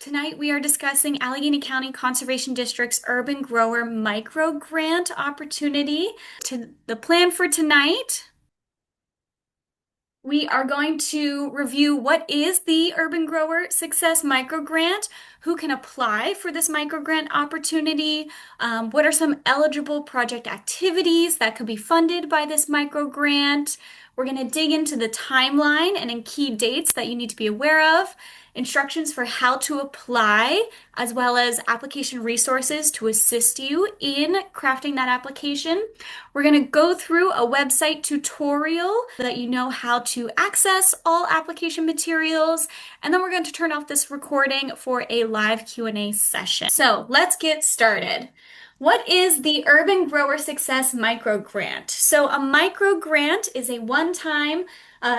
Tonight we are discussing Allegheny County Conservation District's Urban Grower Micro Grant opportunity. The plan for tonight, we are going to review what is the Urban Grower Success Micro Grant, who can apply for this micro grant opportunity, what are some eligible project activities that could be funded by this micro grant. We're going to dig into the timeline and in key dates that you need to be aware of, instructions for how to apply, as well as application resources to assist you in crafting that application. We're going to go through a website tutorial so that you know how to access all application materials, and then we're going to turn off this recording for a live Q&A session. So let's get started. What is the Urban Grower Success Micro Grant? So a micro grant is a one-time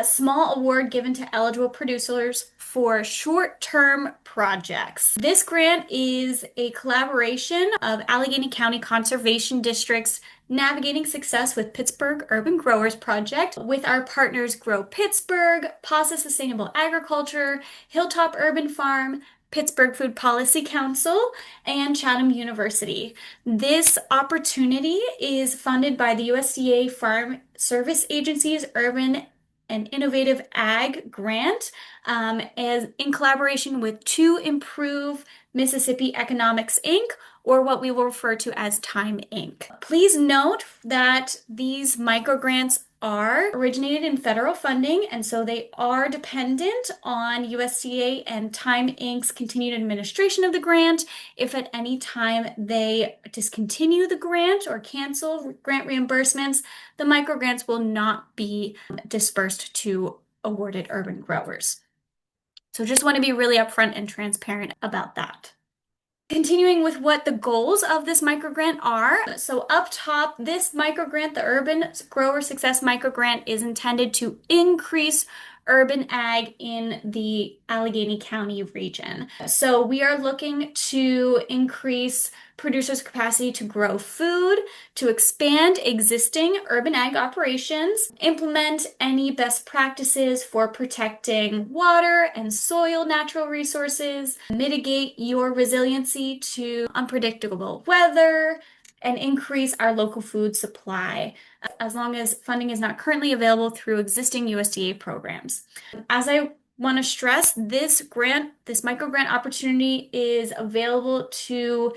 small award given to eligible producers for short-term projects. This grant is a collaboration of Allegheny County Conservation District's Navigating Success with Pittsburgh Urban Growers Project with our partners Grow Pittsburgh, Pasa Sustainable Agriculture, Hilltop Urban Farm, Pittsburgh Food Policy Council, and Chatham University. This opportunity is funded by the USDA Farm Service Agency's Urban and Innovative Ag Grant, as in collaboration with To Improve Mississippi Economics, Inc., or what we will refer to as Time Inc. Please note that these micro grants are originated in federal funding, and so they are dependent on USDA and Time Inc.'s continued administration of the grant. If at any time they discontinue the grant or cancel grant reimbursements, the micro grants will not be dispersed to awarded urban growers. So just want to be really upfront and transparent about that. Continuing with what the goals of this microgrant are. So up top, this microgrant, the Urban Grower Success Microgrant, is intended to increase urban ag in the Allegheny County region. So we are looking to increase producers' capacity to grow food, to expand existing urban ag operations, implement any best practices for protecting water and soil natural resources, mitigate your resiliency to unpredictable weather, and increase our local food supply, as long as funding is not currently available through existing USDA programs. As I want to stress, this micro grant opportunity is available to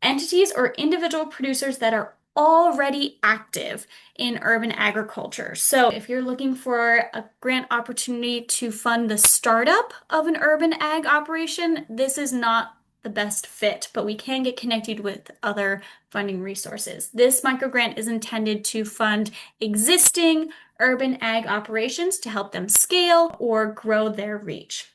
entities or individual producers that are already active in urban agriculture. So if you're looking for a grant opportunity to fund the startup of an urban ag operation, this is not the best fit, but we can get connected with other funding resources. This microgrant is intended to fund existing urban ag operations to help them scale or grow their reach.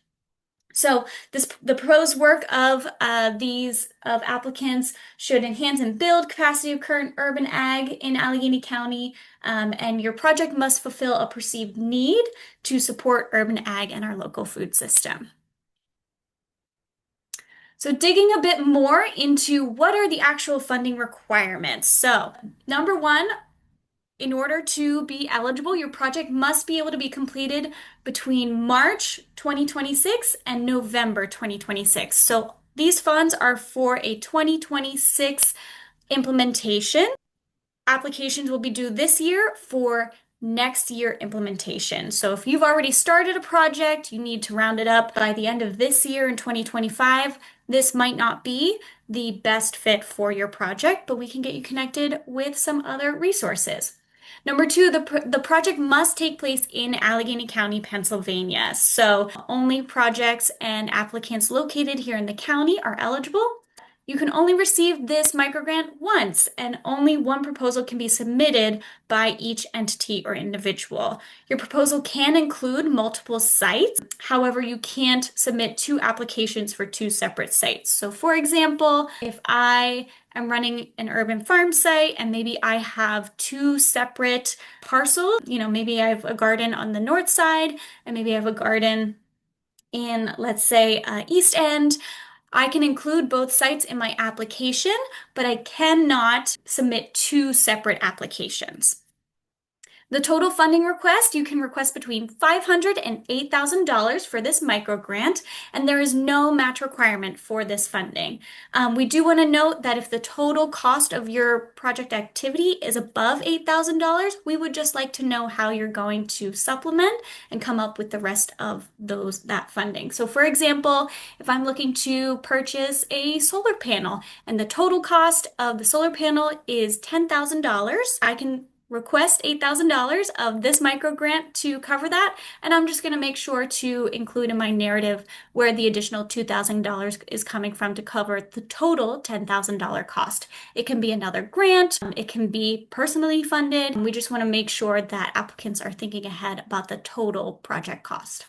So the proposed work of applicants should enhance and build capacity of current urban ag in Allegheny County, and your project must fulfill a perceived need to support urban ag and our local food system. So digging a bit more into what are the actual funding requirements. So number one, in order to be eligible, your project must be able to be completed between March 2026 and November 2026. So these funds are for a 2026 implementation. Applications will be due this year for next year implementation. So if you've already started a project, you need to round it up by the end of this year in 2025. This might not be the best fit for your project, but we can get you connected with some other resources. Number two, the project must take place in Allegheny County, Pennsylvania. So only projects and applicants located here in the county are eligible. You can only receive this microgrant once, and only one proposal can be submitted by each entity or individual. Your proposal can include multiple sites. However, you can't submit two applications for two separate sites. So for example, if I am running an urban farm site and maybe I have two separate parcels, maybe I have a garden on the north side and maybe I have a garden in, let's say, East End, I can include both sites in my application, but I cannot submit two separate applications. The total funding request, you can request between $500 and $8,000 for this micro grant, and there is no match requirement for this funding. We do want to note that if the total cost of your project activity is above $8,000, we would just like to know how you're going to supplement and come up with the rest of that funding. So for example, if I'm looking to purchase a solar panel and the total cost of the solar panel is $10,000, I can request $8,000 of this micro grant to cover that, and I'm just going to make sure to include in my narrative where the additional $2,000 is coming from to cover the total $10,000 cost. It can be another grant, it can be personally funded. We just want to make sure that applicants are thinking ahead about the total project cost.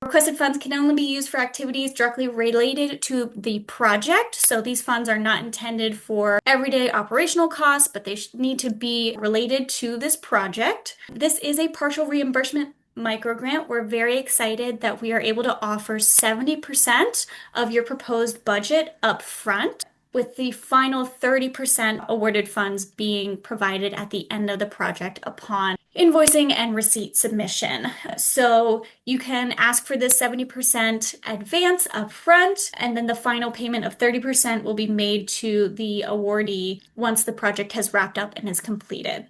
Requested funds can only be used for activities directly related to the project. So these funds are not intended for everyday operational costs, but they need to be related to this project. This is a partial reimbursement microgrant. We're very excited that we are able to offer 70% of your proposed budget up front, with the final 30% awarded funds being provided at the end of the project upon invoicing and receipt submission. So you can ask for this 70% advance upfront, and then the final payment of 30% will be made to the awardee once the project has wrapped up and is completed.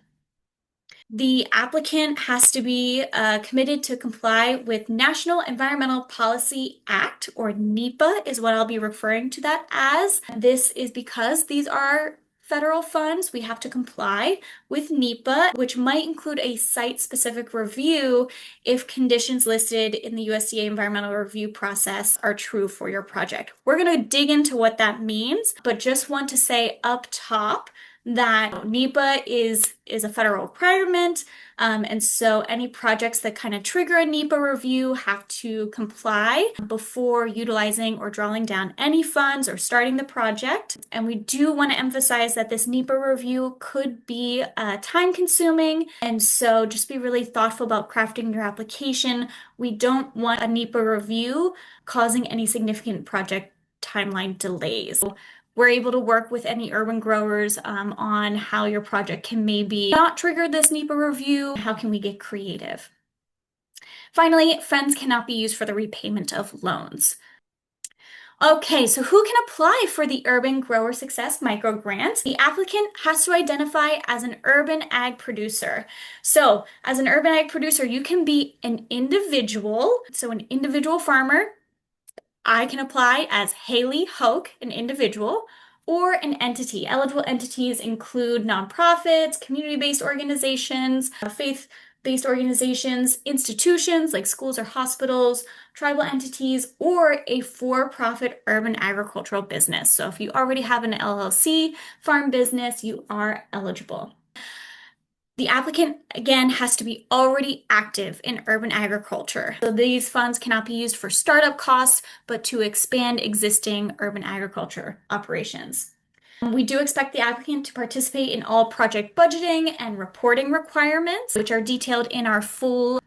The applicant has to be committed to comply with National Environmental Policy Act, or NEPA is what I'll be referring to that as. This is because these are federal funds. We have to comply with NEPA, which might include a site-specific review if conditions listed in the USDA environmental review process are true for your project. We're going to dig into what that means, but just want to say up top that NEPA is a federal requirement, and so any projects that kind of trigger a NEPA review have to comply before utilizing or drawing down any funds or starting the project. And we do want to emphasize that this NEPA review could be time-consuming, and so just be really thoughtful about crafting your application. We don't want a NEPA review causing any significant project timeline delays. We're able to work with any urban growers on how your project can maybe not trigger this NEPA review. How can we get creative? Finally, funds cannot be used for the repayment of loans. Okay, so who can apply for the Urban Grower Success Micro Grant? The applicant has to identify as an urban ag producer. So as an urban ag producer, you can be an individual, so an individual farmer. I can apply as Haley Hoke, an individual, or an entity. Eligible entities include nonprofits, community-based organizations, faith-based organizations, institutions like schools or hospitals, tribal entities, or a for-profit urban agricultural business. So if you already have an LLC, farm business, you are eligible. The applicant, again, has to be already active in urban agriculture. So these funds cannot be used for startup costs, but to expand existing urban agriculture operations. We do expect the applicant to participate in all project budgeting and reporting requirements, which are detailed in our full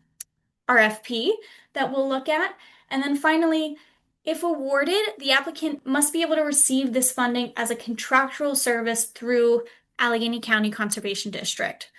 RFP that we'll look at. And then finally, if awarded, the applicant must be able to receive this funding as a contractual service through Allegheny County Conservation District.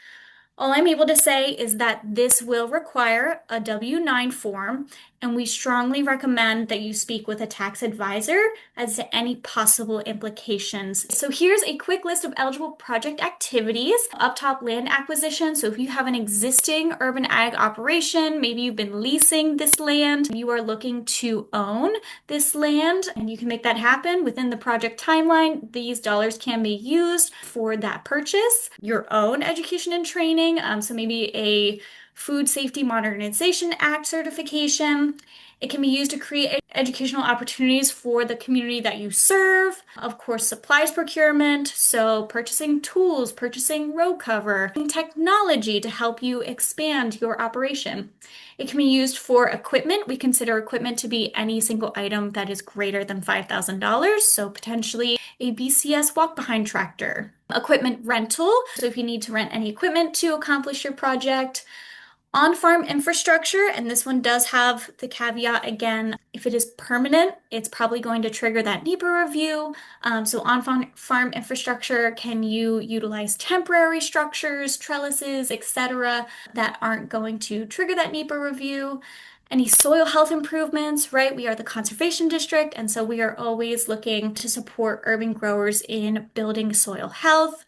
All I'm able to say is that this will require a W-9 form, and we strongly recommend that you speak with a tax advisor as to any possible implications. So here's a quick list of eligible project activities. Up top, land acquisition. So if you have an existing urban ag operation, maybe you've been leasing this land, you are looking to own this land, and you can make that happen within the project timeline. These dollars can be used for that purchase. Your own education and training, so maybe a Food Safety Modernization Act certification. It can be used to create educational opportunities for the community that you serve. Of course, supplies procurement, so purchasing tools, purchasing row cover, technology to help you expand your operation. It can be used for equipment. We consider equipment to be any single item that is greater than $5,000, so potentially a BCS walk-behind tractor. Equipment rental, so if you need to rent any equipment to accomplish your project. On-farm infrastructure, and this one does have the caveat again, if it is permanent, it's probably going to trigger that NEPA review. So on-farm infrastructure, can you utilize temporary structures, trellises, etc., that aren't going to trigger that NEPA review? Any soil health improvements, right? We are the conservation district, and so we are always looking to support urban growers in building soil health.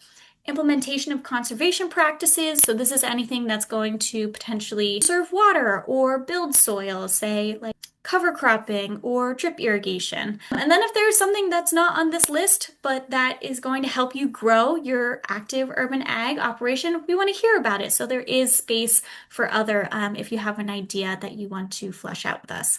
Implementation of conservation practices. So this is anything that's going to potentially conserve water or build soil, say like cover cropping or drip irrigation. And then if there's something that's not on this list, but that is going to help you grow your active urban ag operation, we want to hear about it. So there is space for other, if you have an idea that you want to flesh out with us.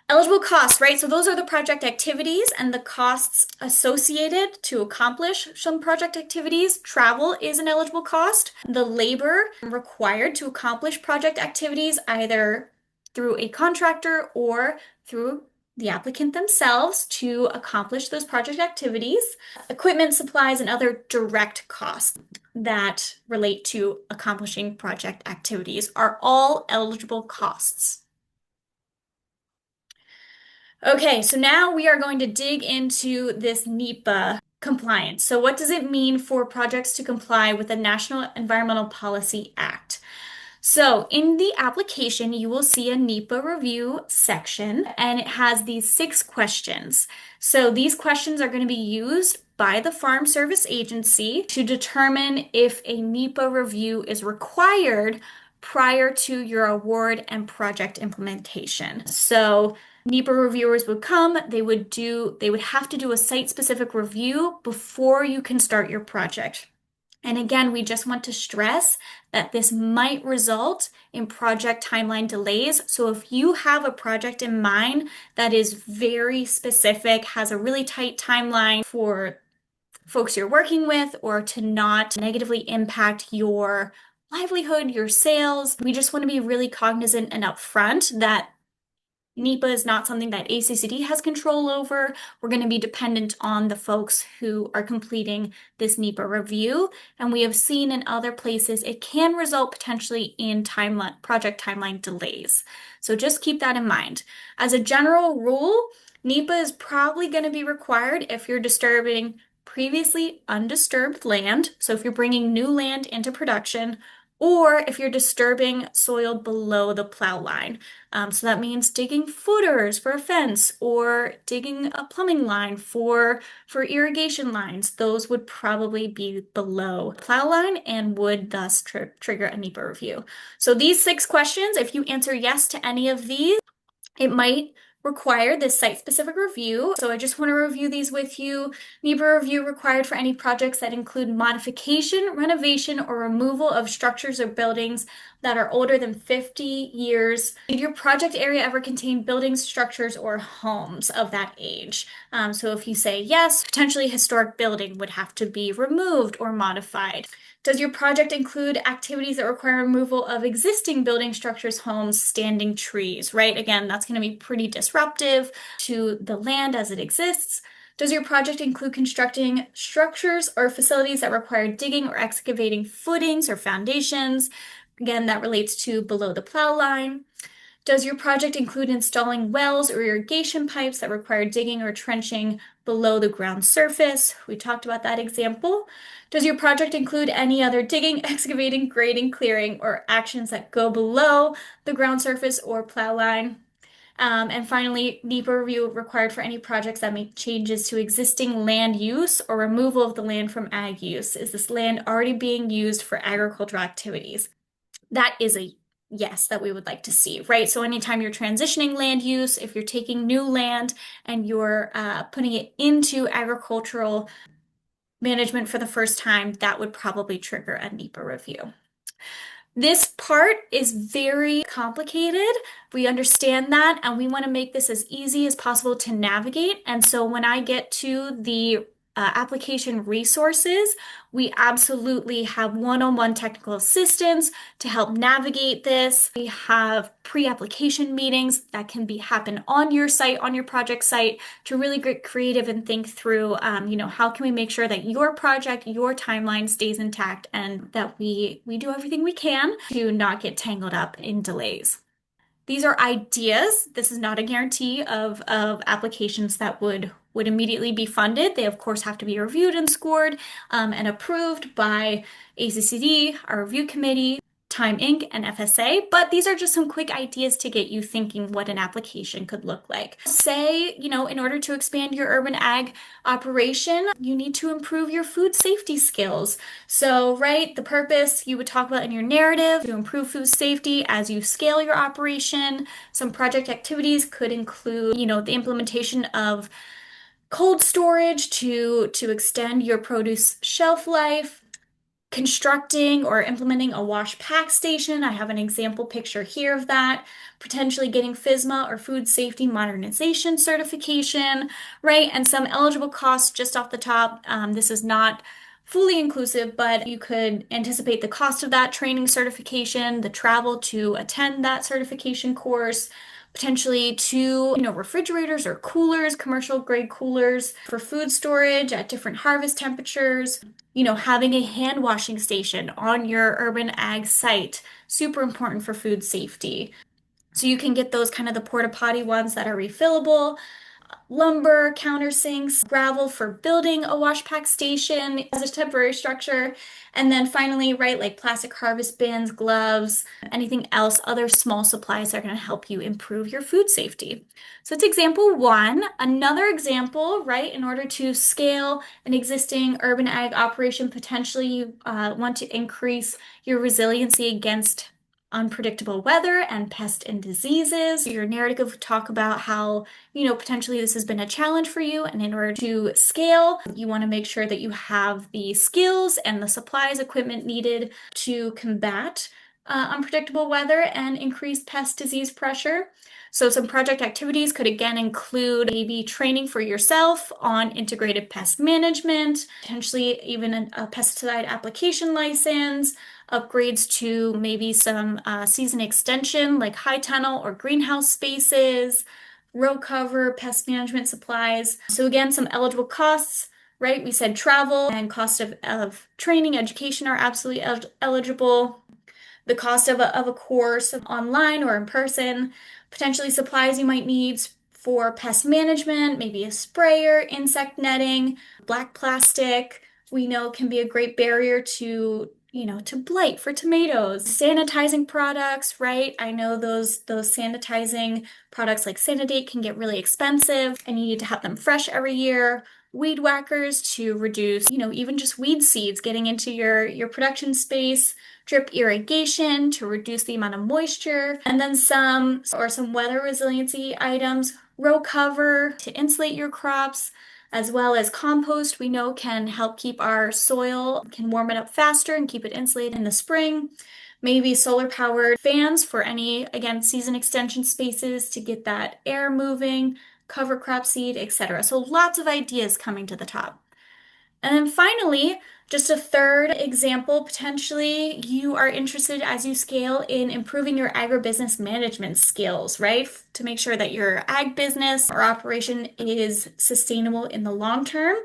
Eligible costs, right? So those are the project activities and the costs associated to accomplish some project activities. Travel is an eligible cost. The labor required to accomplish project activities, either through a contractor or through the applicant themselves to accomplish those project activities. Equipment, supplies, and other direct costs that relate to accomplishing project activities are all eligible costs. Okay, so now we are going to dig into this NEPA compliance. So what does it mean for projects to comply with the National Environmental Policy Act? So in the application, you will see a NEPA review section, and it has these 6 questions. So these questions are going to be used by the Farm Service Agency to determine if a NEPA review is required prior to your award and project implementation. So NEPA reviewers would come, they would have to do a site-specific review before you can start your project. And again, we just want to stress that this might result in project timeline delays. So if you have a project in mind that is very specific, has a really tight timeline for folks you're working with, or to not negatively impact your livelihood, your sales, we just want to be really cognizant and upfront that NEPA is not something that ACCD has control over. We're going to be dependent on the folks who are completing this NEPA review. And we have seen in other places it can result potentially in project timeline delays. So just keep that in mind. As a general rule, NEPA is probably going to be required if you're disturbing previously undisturbed land. So if you're bringing new land into production, or if you're disturbing soil below the plow line. So that means digging footers for a fence or digging a plumbing line for irrigation lines. Those would probably be below plow line and would thus trigger a NEPA review. So these 6 questions, if you answer yes to any of these, it might require this site-specific review. So I just want to review these with you. NEPA review required for any projects that include modification, renovation, or removal of structures or buildings that are older than 50 years. Did your project area ever contain buildings, structures, or homes of that age? So if you say yes, potentially historic building would have to be removed or modified. Does your project include activities that require removal of existing building structures, homes, standing trees, right? Again, that's going to be pretty disruptive to the land as it exists. Does your project include constructing structures or facilities that require digging or excavating footings or foundations? Again, that relates to below the plow line. Does your project include installing wells or irrigation pipes that require digging or trenching below the ground surface? We talked about that example. Does your project include any other digging, excavating, grading, clearing, or actions that go below the ground surface or plow line? And finally, NEPA review required for any projects that make changes to existing land use or removal of the land from ag use. Is this land already being used for agricultural activities? That is a yes that we would like to see, right? So anytime you're transitioning land use, if you're taking new land and you're putting it into agricultural management for the first time, that would probably trigger a NEPA review. This part is very complicated. We understand that, and we want to make this as easy as possible to navigate. And so when I get to the application resources. We absolutely have one-on-one technical assistance to help navigate this. We have pre-application meetings that can happen on your site, on your project site, to really get creative and think through, how can we make sure that your project, your timeline stays intact, and that we do everything we can to not get tangled up in delays. These are ideas. This is not a guarantee of applications that would immediately be funded. They, of course, have to be reviewed and scored and approved by ACCD, our review committee, Time Inc., and FSA, but these are just some quick ideas to get you thinking what an application could look like. Say, in order to expand your urban ag operation, you need to improve your food safety skills. So, right, the purpose you would talk about in your narrative to improve food safety as you scale your operation. Some project activities could include, the implementation of cold storage to extend your produce shelf life, constructing or implementing a wash pack station. I have an example picture here of that. Potentially getting FSMA or Food Safety Modernization certification, right? And some eligible costs just off the top. This is not fully inclusive, but you could anticipate the cost of that training certification, the travel to attend that certification course, potentially two, refrigerators or coolers, commercial grade coolers for food storage at different harvest temperatures, having a hand washing station on your urban ag site, super important for food safety. So you can get those kind of the porta potty ones that are refillable, lumber, countersinks, gravel for building a wash pack station as a temporary structure. And then finally, right, like plastic harvest bins, gloves, anything else, other small supplies that are going to help you improve your food safety. So that's example one. Another example, right, in order to scale an existing urban ag operation, potentially you want to increase your resiliency against unpredictable weather and pests and diseases. Your narrative would talk about how, potentially this has been a challenge for you. And in order to scale, you want to make sure that you have the skills and the supplies, equipment needed to combat unpredictable weather and increased pest disease pressure. So some project activities could again include maybe training for yourself on integrated pest management, potentially even a pesticide application license, upgrades to maybe some season extension like high tunnel or greenhouse spaces, row cover, pest management supplies. So again, some eligible costs, right? We said travel and cost of training, education are absolutely eligible. The cost of a course online or in person, potentially supplies you might need for pest management, maybe a sprayer, insect netting, black plastic, we know can be a great barrier to blight for tomatoes. Sanitizing products, right? I know those sanitizing products like Sanidate can get really expensive and you need to have them fresh every year. Weed whackers to reduce, even just weed seeds getting into your production space. Drip irrigation to reduce the amount of moisture. And then some weather resiliency items. Row cover to insulate your crops, as well as compost we know can help keep our soil, can warm it up faster and keep it insulated in the spring. Maybe solar powered fans for any, again, season extension spaces to get that air moving, cover crop seed, etc. So lots of ideas coming to the top. And then finally, just a third example, potentially you are interested as you scale in improving your agribusiness management skills, right? To make sure that your ag business or operation is sustainable in the long term.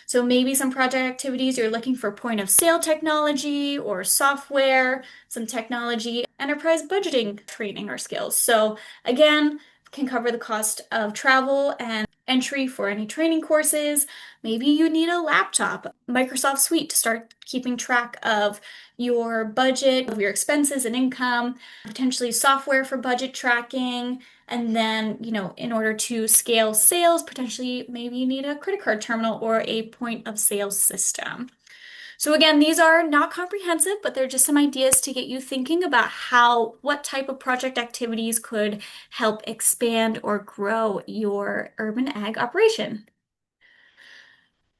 So maybe some project activities you're looking for point of sale technology or software, some technology, enterprise budgeting training or skills. So again, can cover the cost of travel and entry for any training courses. Maybe you need a laptop, Microsoft Suite to start keeping track of your budget, of your expenses and income, potentially software for budget tracking. And then, in order to scale sales, potentially maybe you need a credit card terminal or a point of sale system. So again, these are not comprehensive, but they're just some ideas to get you thinking about what type of project activities could help expand or grow your urban ag operation.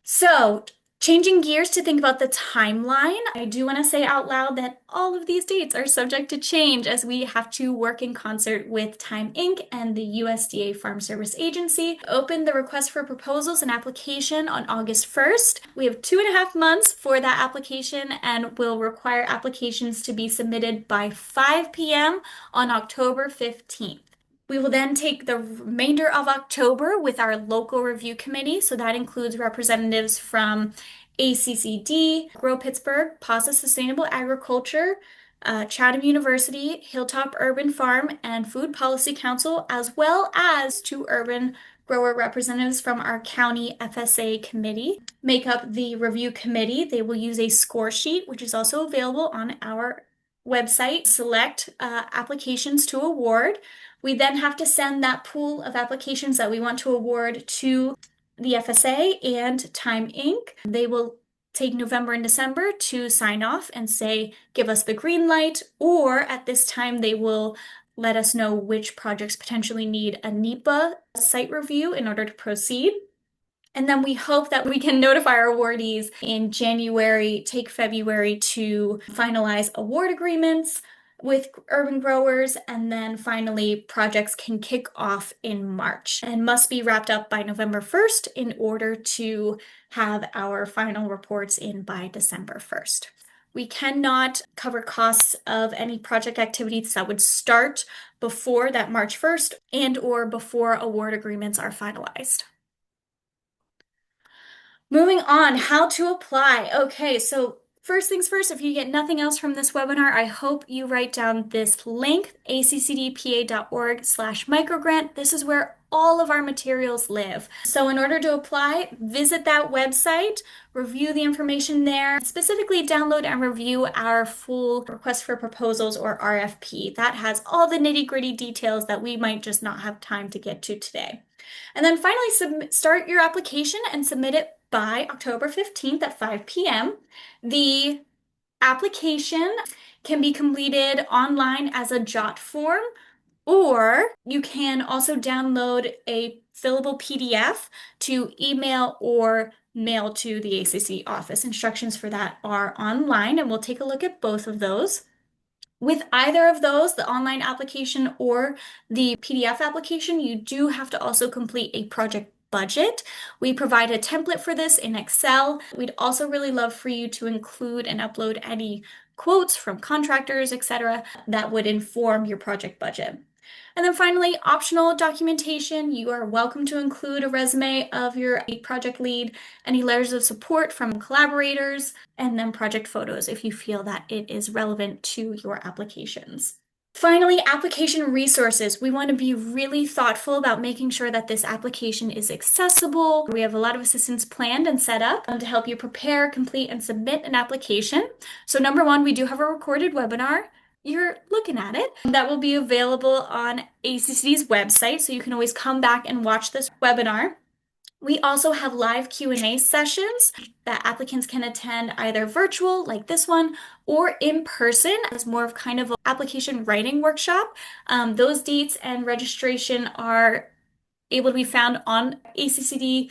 So Changing gears to think about the timeline, I do want to say out loud that all of these dates are subject to change as we have to work in concert with Time Inc. and the USDA Farm Service Agency. Opened the request for proposals and application on August 1st. We have 2.5 months for that application and will require applications to be submitted by 5 p.m. on October 15th. We will then take the remainder of October with our local review committee. So that includes representatives from ACCD, Grow Pittsburgh, Pasa Sustainable Agriculture, Chatham University, Hilltop Urban Farm, and Food Policy Council, as well as 2 urban grower representatives from our county FSA committee make up the review committee. They will use a score sheet, which is also available on our website, select applications to award. We then have to send that pool of applications that we want to award to the FSA and Time Inc. They will take November and December to sign off and say, give us the green light, or at this time they will let us know which projects potentially need a NEPA site review in order to proceed. And then we hope that we can notify our awardees in January, take February to finalize award agreements with urban growers, and then finally projects can kick off in March and must be wrapped up by November 1st in order to have our final reports in by December 1st. We cannot cover costs of any project activities that would start before that March 1st and or before award agreements are finalized. Moving on, how to apply. Okay, so first things first, if you get nothing else from this webinar, I hope you write down this link, accdpa.org/microgrant. This is where all of our materials live. So in order to apply, visit that website, review the information there, specifically download and review our full request for proposals or RFP. That has all the nitty-gritty details that we might just not have time to get to today. And then finally, start your application and submit it by October 15th at 5 p.m. The application can be completed online as a JOT form, or you can also download a fillable PDF to email or mail to the ACCD office. Instructions for that are online, and we'll take a look at both of those. With either of those, the online application or the PDF application, you do have to also complete a project budget. We provide a template for this in Excel. We'd also really love for you to include and upload any quotes from contractors, etc., that would inform your project budget. And then finally, optional documentation. You are welcome to include a resume of your project lead, any letters of support from collaborators, and then project photos if you feel that it is relevant to your applications. Finally, application resources. We want to be really thoughtful about making sure that this application is accessible. We have a lot of assistance planned and set up to help you prepare, complete, and submit an application. So number one, we do have a recorded webinar. You're looking at it. That will be available on ACCD's website, so you can always come back and watch this webinar. We also have live Q&A sessions that applicants can attend either virtual, like this one, or in person as more of kind of an application writing workshop. Those dates and registration are able to be found on ACCD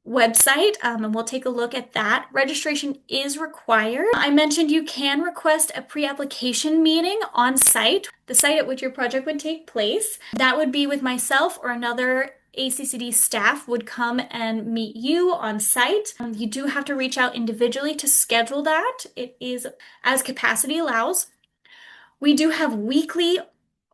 website, and we'll take a look at that. Registration is required. I mentioned you can request a pre-application meeting on site, the site at which your project would take place. That would be with myself or another ACCD staff would come and meet you on site. You do have to reach out individually to schedule that. It is as capacity allows. We do have weekly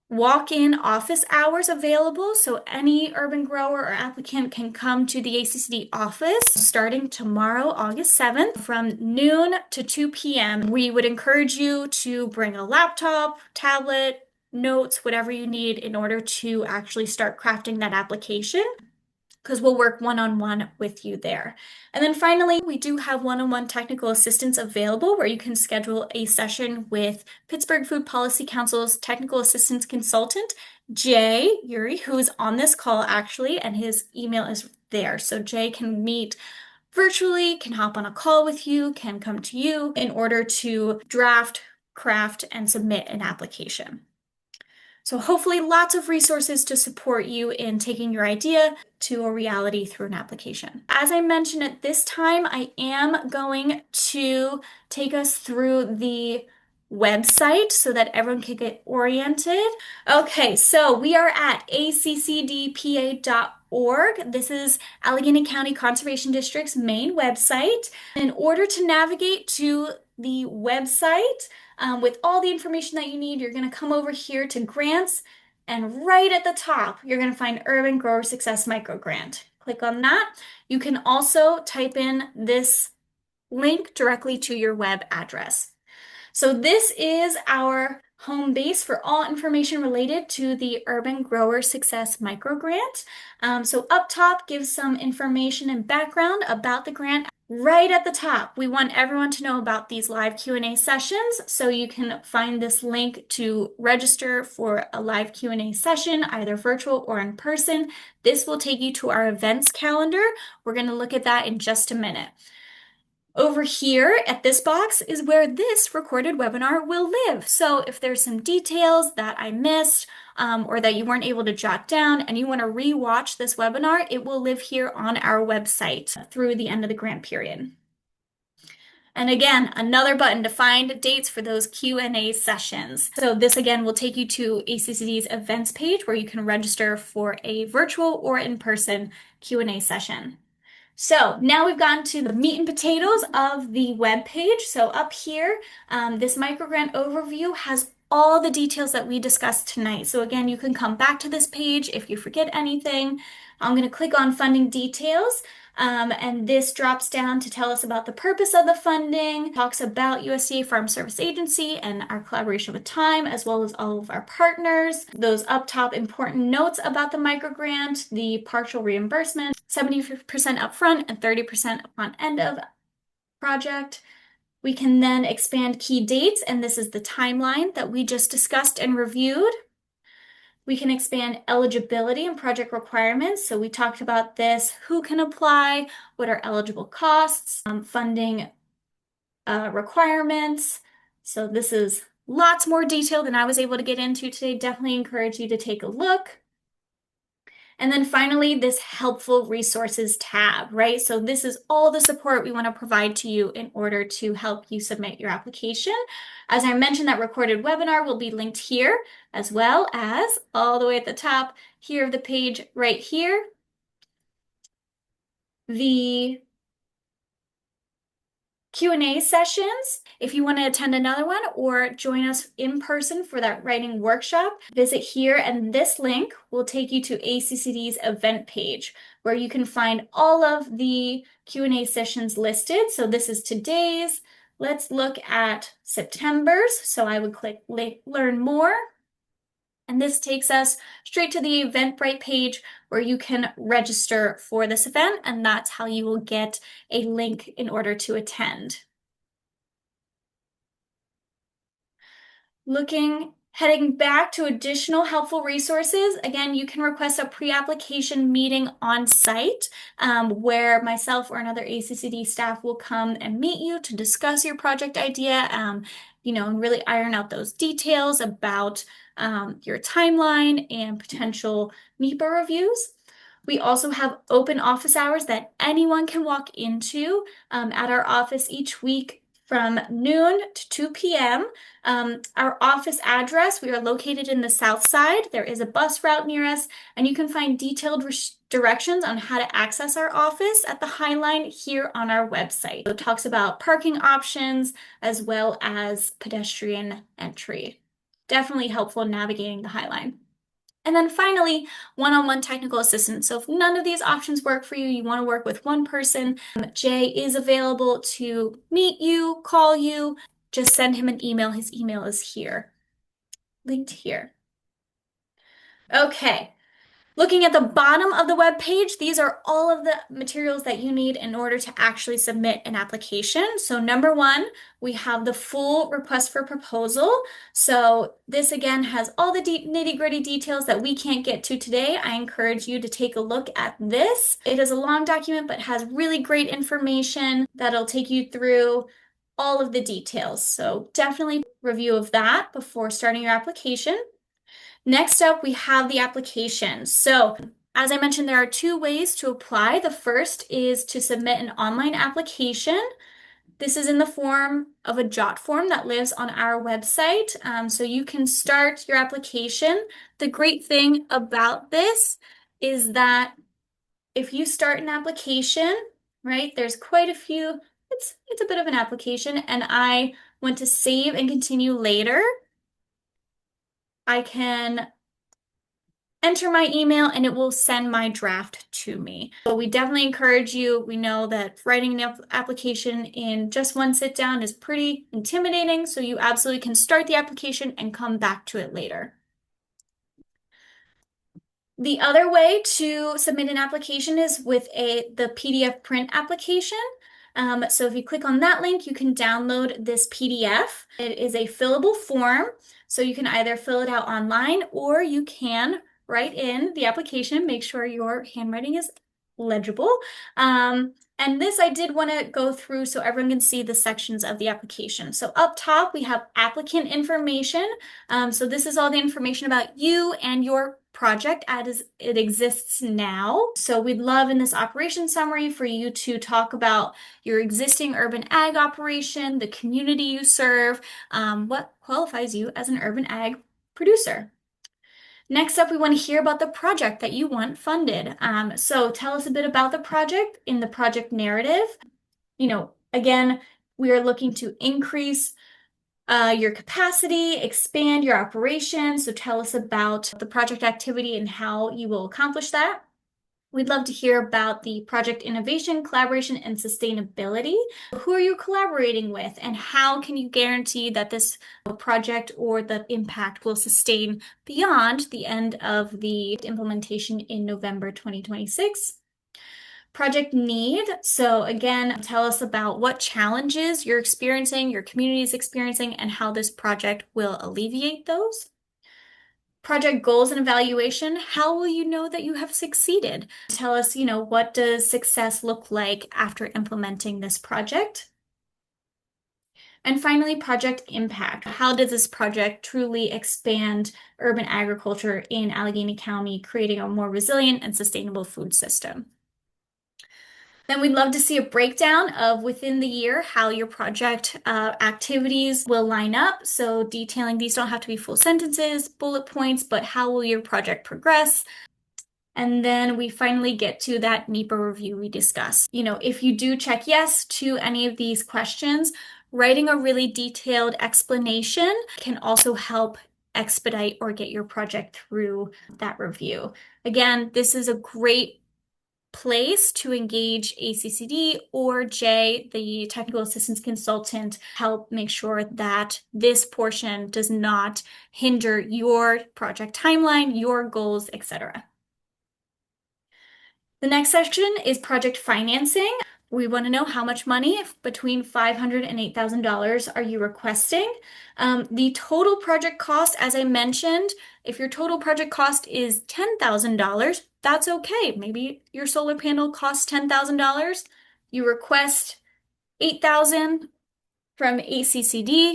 walk-in office hours available, so any urban grower or applicant can come to the ACCD office starting tomorrow, August 7th, from noon to 2 p.m. We would encourage you to bring a laptop, tablet, notes, whatever you need in order to actually start crafting that application, because we'll work one-on-one with you there. And then finally, we do have one-on-one technical assistance available where you can schedule a session with Pittsburgh Food Policy Council's technical assistance consultant, Jay Yuri, who is on this call actually, and his email is there. So Jay can meet virtually, can hop on a call with you, can come to you in order to draft, craft, and submit an application. So hopefully lots of resources to support you in taking your idea to a reality through an application. As I mentioned at this time, I am going to take us through the website so that everyone can get oriented. Okay, so we are at accdpa.org. This is Allegheny County Conservation District's main website. In order to navigate to the website, with all the information that you need, you're going to come over here to grants, and right at the top, you're going to find Urban Grower Success Micro Grant. Click on that. You can also type in this link directly to your web address. So this is our home base for all information related to the Urban Grower Success Micro Grant. So up top gives some information and background about the grant. Right at the top, we want everyone to know about these live Q&A sessions, so you can find this link to register for a live Q&A session, either virtual or in person. This will take you to our events calendar. We're going to look at that in just a minute. Over here at this box is where this recorded webinar will live. So if there's some details that I missed or that you weren't able to jot down and you want to re-watch this webinar, it will live here on our website through the end of the grant period. And again, another button to find dates for those Q&A sessions. So this again will take you to ACCD's events page where you can register for a virtual or in-person Q&A session. So now we've gotten to the meat and potatoes of the web page. So up here, this microgrant overview has all the details that we discussed tonight. So again, you can come back to this page if you forget anything. I'm going to click on funding details. And this drops down to tell us about the purpose of the funding, talks about USDA Farm Service Agency and our collaboration with Time, as well as all of our partners. Those up top important notes about the microgrant, the partial reimbursement, 70% upfront and 30% upon end of project. We can then expand key dates, and this is the timeline that we just discussed and reviewed. We can expand eligibility and project requirements. So we talked about this, who can apply, what are eligible costs, funding requirements. So this is lots more detail than I was able to get into today. Definitely encourage you to take a look. And then finally, this helpful resources tab, right? So this is all the support we want to provide to you in order to help you submit your application. As I mentioned, that recorded webinar will be linked here, as well as all the way at the top here of the page right here. The Q&A sessions. If you want to attend another one or join us in person for that writing workshop, visit here, and this link will take you to ACCD's event page where you can find all of the Q&A sessions listed. So this is today's. Let's look at September's. So I would click Learn More. And this takes us straight to the Eventbrite page where you can register for this event, and that's how you will get a link in order to attend. Heading back to additional helpful resources, again, you can request a pre-application meeting on site where myself or another ACCD staff will come and meet you to discuss your project idea, and really iron out those details about your timeline and potential NEPA reviews. We also have open office hours that anyone can walk into at our office each week from noon to 2 p.m. Our office address, we are located in the south side. There is a bus route near us, and you can find detailed directions on how to access our office at the Highline here on our website. So it talks about parking options as well as pedestrian entry. Definitely helpful in navigating the Highline. And then finally, one-on-one technical assistance. So if none of these options work for you, you want to work with one person, Jay is available to meet you, call you, just send him an email. His email is here, linked here. Okay. Looking at the bottom of the web page, these are all of the materials that you need in order to actually submit an application. So number one, we have the full request for proposal. So this again has all the nitty-gritty details that we can't get to today. I encourage you to take a look at this. It is a long document, but has really great information that'll take you through all of the details. So definitely review of that before starting your application. Next up, we have the application. So, as I mentioned, there are two ways to apply. The first is to submit an online application. This is in the form of a jot form that lives on our website. So you can start your application. The great thing about this is that if you start an application, right, there's quite a few, it's a bit of an application, and I want to save and continue later. I can enter my email and it will send my draft to me. So we definitely encourage you. We know that writing an application in just one sit down is pretty intimidating, so you absolutely can start the application and come back to it later. The other way to submit an application is with the PDF print application. So if you click on that link, you can download this PDF. It is a fillable form, so you can either fill it out online or you can write in the application, make sure your handwriting is legible. And this I did want to go through so everyone can see the sections of the application. So up top, we have applicant information. So this is all the information about you and your project as it exists now. So we'd love in this operation summary for you to talk about your existing urban ag operation, the community you serve, what qualifies you as an urban ag producer. Next up, we want to hear about the project that you want funded. So tell us a bit about the project in the project narrative. Again, we are looking to increase your capacity, expand your operation. So tell us about the project activity and how you will accomplish that. We'd love to hear about the project innovation, collaboration, and sustainability. Who are you collaborating with, and how can you guarantee that this project or the impact will sustain beyond the end of the implementation in November 2026? Project need. So again, tell us about what challenges you're experiencing, your community is experiencing, and how this project will alleviate those. Project goals and evaluation. How will you know that you have succeeded? Tell us, what does success look like after implementing this project? And finally, project impact. How does this project truly expand urban agriculture in Allegheny County, creating a more resilient and sustainable food system? Then we'd love to see a breakdown of within the year how your project activities will line up. So detailing these don't have to be full sentences, bullet points, but how will your project progress? And then we finally get to that NEPA review we discussed. If you do check yes to any of these questions, writing a really detailed explanation can also help expedite or get your project through that review. Again, this is a great place to engage ACCD or Jay, the technical assistance consultant, help make sure that this portion does not hinder your project timeline, your goals, etc. The next section is project financing. We want to know how much money, between $500 and $8,000, are you requesting? The total project cost, as I mentioned, if your total project cost is $10,000, that's okay. Maybe your solar panel costs $10,000. You request $8,000 from ACCD,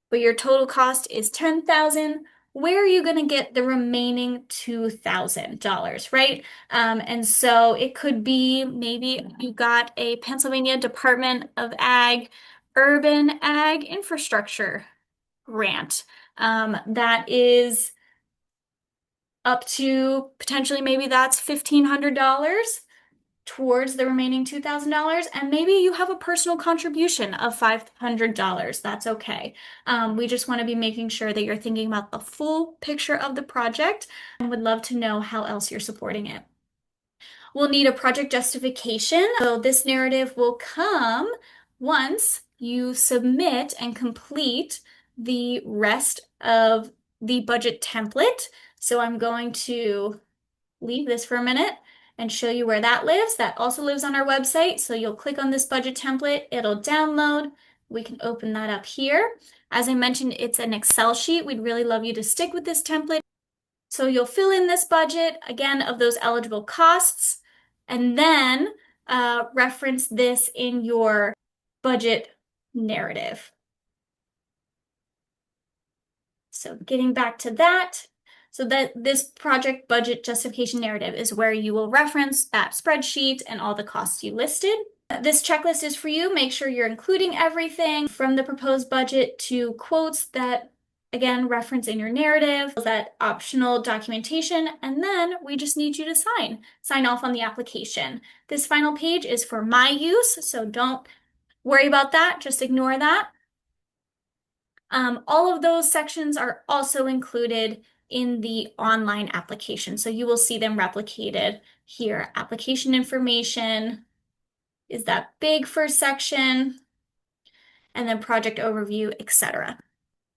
but your total cost is $10,000. Where are you going to get the remaining $2,000, right? And so it could be maybe you got a Pennsylvania Department of Ag Urban Ag Infrastructure grant that is up to potentially maybe that's $1,500 towards the remaining $2,000, and maybe you have a personal contribution of $500. That's okay. We just want to be making sure that you're thinking about the full picture of the project and would love to know how else you're supporting it. We'll need a project justification. So this narrative will come once you submit and complete the rest of the budget template. So I'm going to leave this for a minute and show you where that lives. That also lives on our website. So you'll click on this budget template, it'll download. We can open that up here. As I mentioned, it's an Excel sheet. We'd really love you to stick with this template. So you'll fill in this budget, again, of those eligible costs, and then reference this in your budget narrative. So getting back to that, So that this project budget justification narrative is where you will reference that spreadsheet and all the costs you listed. This checklist is for you. Make sure you're including everything from the proposed budget to quotes that, again, reference in your narrative, that optional documentation, and then we just need you to sign off on the application. This final page is for my use, so don't worry about that. Just ignore that. All of those sections are also included in the online application, so you will see them replicated here. Application information is that big first section, and then project overview, etc.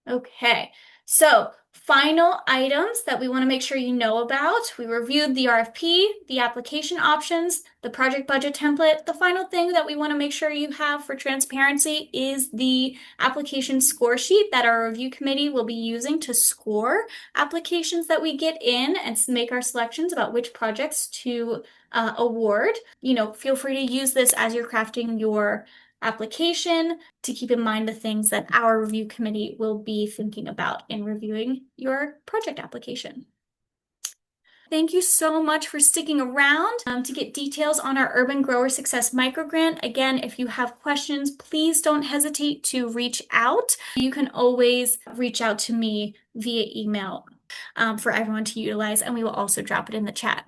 Okay, so final items that we want to make sure you know about. We reviewed the RFP, the application options, the project budget template. The final thing that we want to make sure you have for transparency is the application score sheet that our review committee will be using to score applications that we get in and make our selections about which projects to award. Feel free to use this as you're crafting your application to keep in mind the things that our review committee will be thinking about in reviewing your project application. Thank you so much for sticking around to get details on our Urban Grower Success Microgrant. Again, if you have questions, please don't hesitate to reach out. You can always reach out to me via email for everyone to utilize, and we will also drop it in the chat.